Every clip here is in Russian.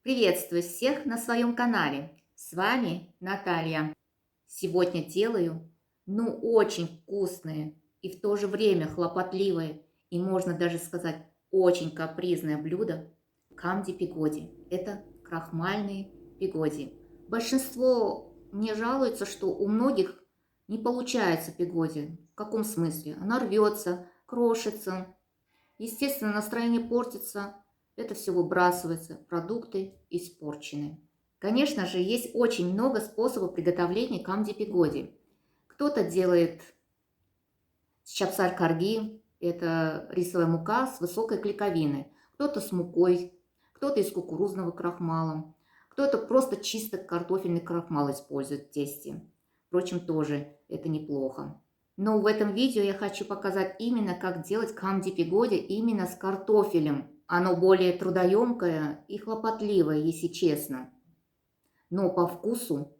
Приветствую всех на своем канале. С вами Наталья. Сегодня делаю, очень вкусные и в то же время хлопотливое и, можно даже сказать, очень капризное блюдо камди-пигоди. Это крахмальные пигоди. Большинство мне жалуется, что у многих не получается пигоди. В каком смысле? Она рвется, крошится. Естественно, настроение портится, это все выбрасывается, продукты испорчены. Конечно же, есть очень много способов приготовления камди-пигоди. Кто-то делает с чапсаль-карги, это рисовая мука с высокой клейковиной, кто-то с мукой, кто-то из кукурузного крахмала, кто-то просто чисто картофельный крахмал использует в тесте. Впрочем, тоже это неплохо. Но в этом видео я хочу показать именно, как делать камди-пигоди именно с картофелем. Оно более трудоемкое и хлопотливое, если честно. Но по вкусу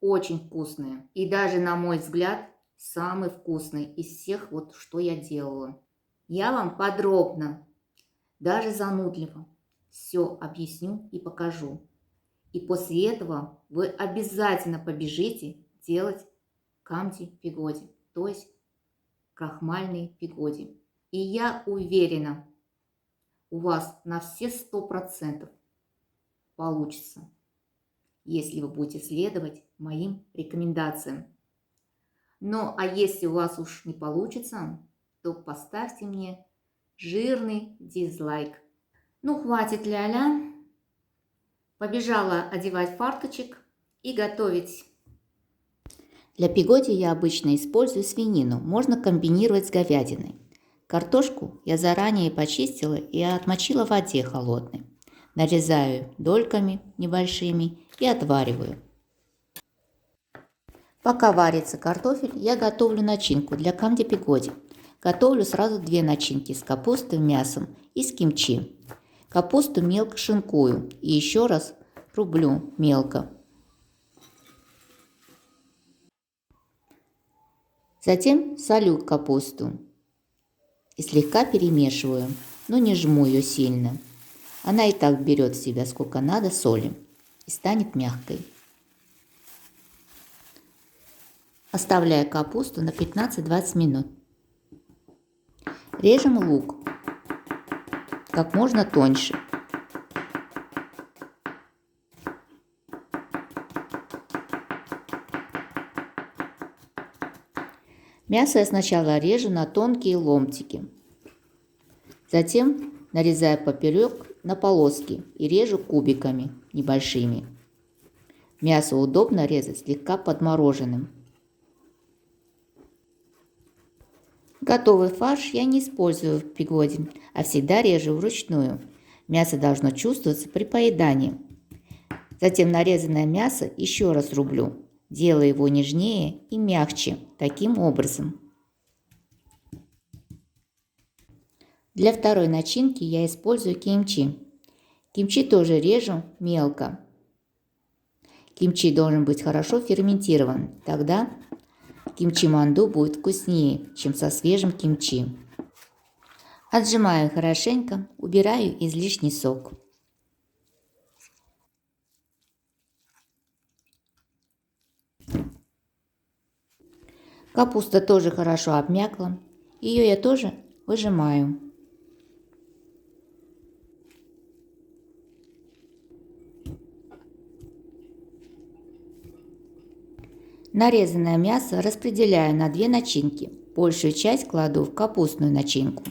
очень вкусное. И даже, на мой взгляд, самый вкусный из всех, что я делала. Я вам подробно, даже занудливо, все объясню и покажу. И после этого вы обязательно побежите делать камди-пигоди, то есть крахмальные пигоди. И я уверена, у вас на все 100% получится, если вы будете следовать моим рекомендациям. Ну, а если у вас уж не получится, то поставьте мне жирный дизлайк. Ну, хватит ля-ля. Побежала одевать фарточек и готовить. Для пигоди я обычно использую свинину, можно комбинировать с говядиной. Картошку я заранее почистила и отмочила в воде холодной. Нарезаю дольками небольшими и отвариваю. Пока варится картофель, я готовлю начинку для камди-пигоди. Готовлю сразу две начинки с капустой, мясом и с кимчи. Капусту мелко шинкую и еще раз рублю мелко. Затем солю капусту и слегка перемешиваю, но не жму ее сильно. Она и так берет в себя сколько надо соли и станет мягкой. Оставляю капусту на 15-20 минут. Режем лук как можно тоньше. Мясо я сначала режу на тонкие ломтики. Затем нарезаю поперек на полоски и режу кубиками небольшими. Мясо удобно резать слегка подмороженным. Готовый фарш я не использую в пигоди, а всегда режу вручную. Мясо должно чувствоваться при поедании. Затем нарезанное мясо еще раз рублю, делая его нежнее и мягче, таким образом. Для второй начинки я использую кимчи. Кимчи тоже режу мелко. Кимчи должен быть хорошо ферментирован, тогда кимчи-манду будет вкуснее, чем со свежим кимчи. Отжимаю хорошенько, убираю излишний сок. Капуста тоже хорошо обмякла, ее я тоже выжимаю. Нарезанное мясо распределяю на две начинки. Большую часть кладу в капустную начинку.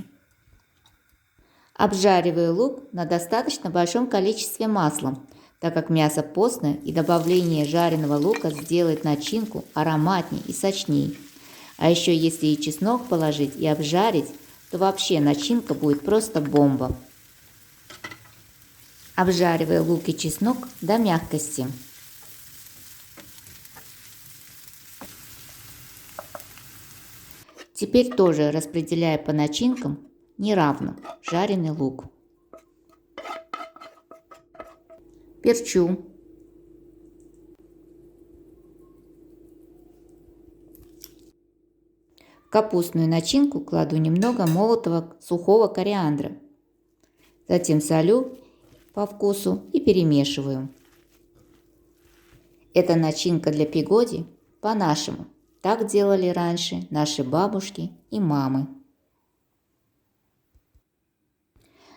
Обжариваю лук на достаточно большом количестве масла, так как мясо постное и добавление жареного лука сделает начинку ароматней и сочней. А еще если и чеснок положить и обжарить, то вообще начинка будет просто бомба. Обжариваю лук и чеснок до мягкости. Теперь тоже распределяю по начинкам неравно жареный лук. Перчу. В капустную начинку кладу немного молотого сухого кориандра. Затем солю, по вкусу и перемешиваю. Это начинка для пигоди по-нашему. Так делали раньше наши бабушки и мамы.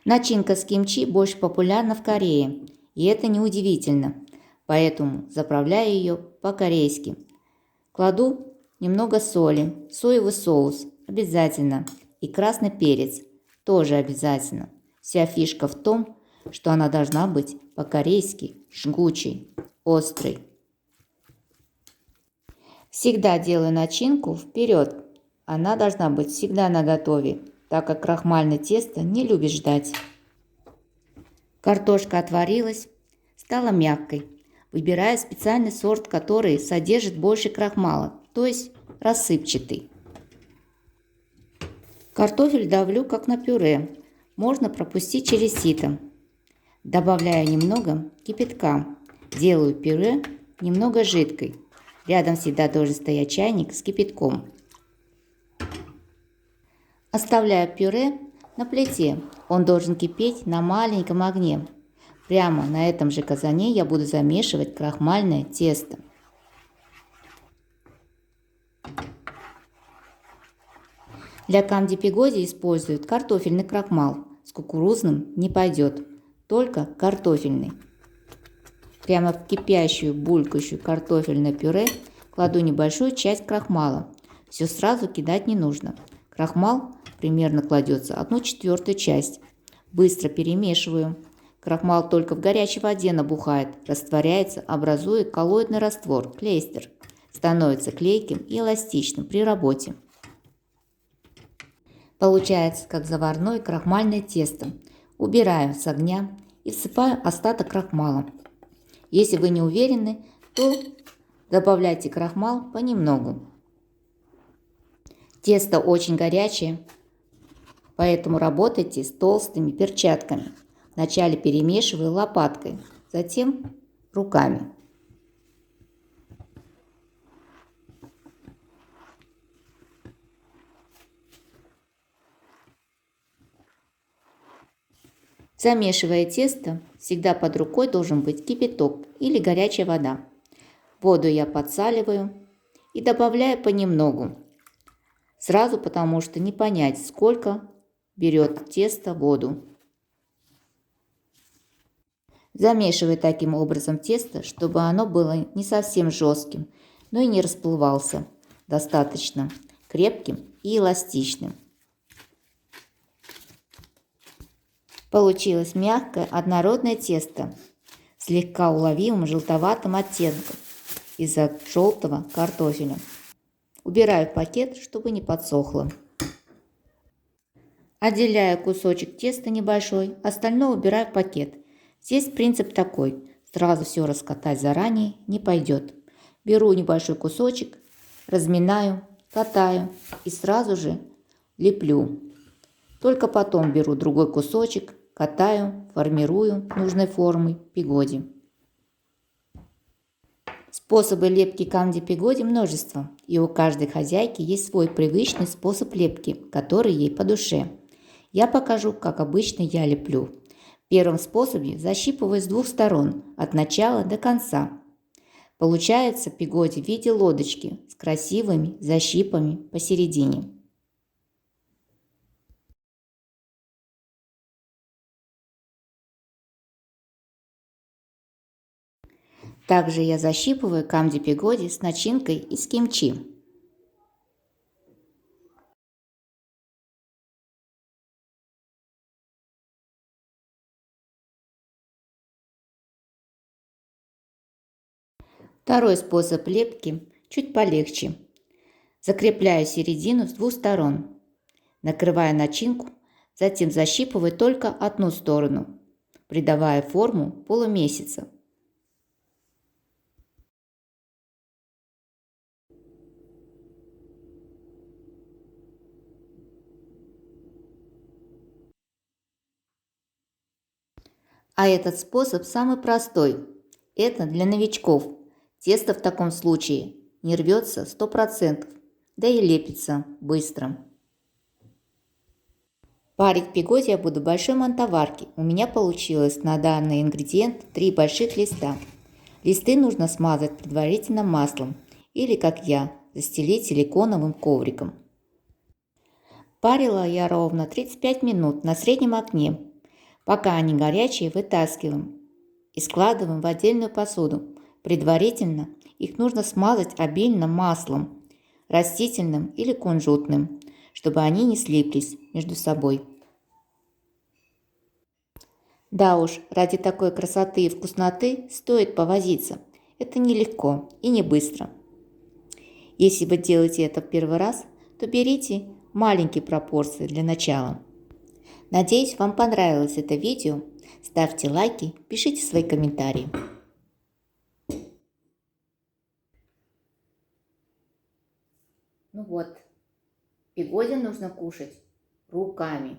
Начинка с кимчи больше популярна в Корее, и это неудивительно, поэтому заправляю ее по-корейски. Кладу немного соли, соевый соус обязательно и красный перец тоже обязательно. Вся фишка в том, что она должна быть по-корейски жгучей, острой. Всегда делаю начинку вперед. Она должна быть всегда наготове, так как крахмальное тесто не любит ждать. Картошка отварилась, стала мягкой. Выбираю специальный сорт, который содержит больше крахмала, то есть рассыпчатый. Картофель давлю как на пюре, можно пропустить через сито. Добавляю немного кипятка, делаю пюре немного жидкой. Рядом всегда должен стоять чайник с кипятком. Оставляю пюре на плите, он должен кипеть на маленьком огне. Прямо на этом же казане я буду замешивать крахмальное тесто. Для камди пигоди используют картофельный крахмал, с кукурузным не пойдет, только картофельный. Прямо в кипящую, булькающую картофельное пюре кладу небольшую часть крахмала. Все сразу кидать не нужно. Крахмал примерно кладется 1/4 часть. Быстро перемешиваю. Крахмал только в горячей воде набухает, растворяется, образуя коллоидный раствор, клейстер. Становится клейким и эластичным при работе. Получается как заварное крахмальное тесто. Убираю с огня и всыпаю остаток крахмала. Если вы не уверены, то добавляйте крахмал понемногу. Тесто очень горячее, поэтому работайте с толстыми перчатками. Вначале перемешиваю лопаткой, затем руками. Замешивая тесто, всегда под рукой должен быть кипяток или горячая вода. Воду я подсаливаю и добавляю понемногу. Сразу, потому что не понять, сколько берет тесто воду. Замешиваю таким образом тесто, чтобы оно было не совсем жестким, но и не расплывался. Достаточно крепким и эластичным. Получилось мягкое однородное тесто с слегка уловимым желтоватым оттенком из-за желтого картофеля. Убираю в пакет, чтобы не подсохло. Отделяю кусочек теста небольшой, остальное убираю в пакет. Здесь принцип такой: сразу все раскатать заранее не пойдет. Беру небольшой кусочек, разминаю, катаю и сразу же леплю. Только потом беру другой кусочек, катаю, формирую нужной формой пигоди. Способы лепки камди пигоди множество, и у каждой хозяйки есть свой привычный способ лепки, который ей по душе. Я покажу, как обычно я леплю. В первом способе защипываю с двух сторон, от начала до конца. Получается пигоди в виде лодочки с красивыми защипами посередине. Также я защипываю камди пигоди с начинкой из кимчи. Второй способ лепки чуть полегче. Закрепляю середину с двух сторон. Накрываю начинку, затем защипываю только одну сторону, придавая форму полумесяца. А этот способ самый простой. Это для новичков. Тесто в таком случае не рвется 100%, да и лепится быстро. Варить пигози я буду в большой мантоварке. У меня получилось на данный ингредиент 3 больших листа. Листы нужно смазать предварительно маслом или, как я, застелить силиконовым ковриком. Парила я ровно 35 минут на среднем огне. Пока они горячие, вытаскиваем и складываем в отдельную посуду. Предварительно их нужно смазать обильно маслом, растительным или кунжутным, чтобы они не слиплись между собой. Да уж, ради такой красоты и вкусноты стоит повозиться. Это нелегко и не быстро. Если вы делаете это в первый раз, то берите маленькие пропорции для начала. Надеюсь, вам понравилось это видео. Ставьте лайки, пишите свои комментарии. Ну вот, пигози нужно кушать руками.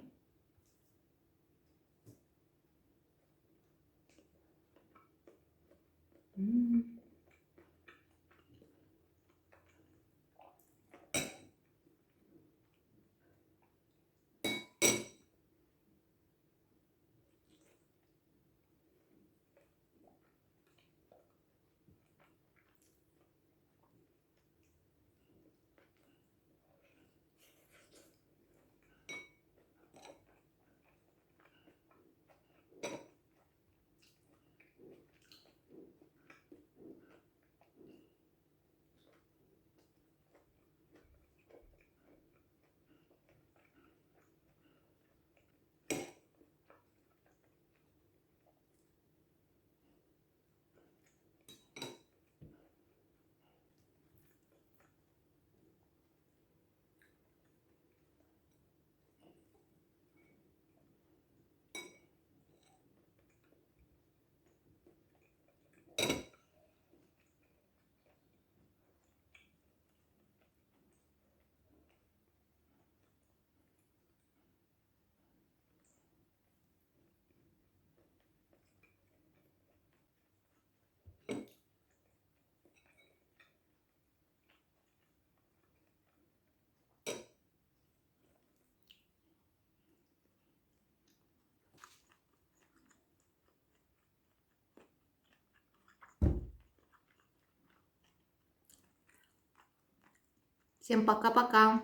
Всем пока-пока.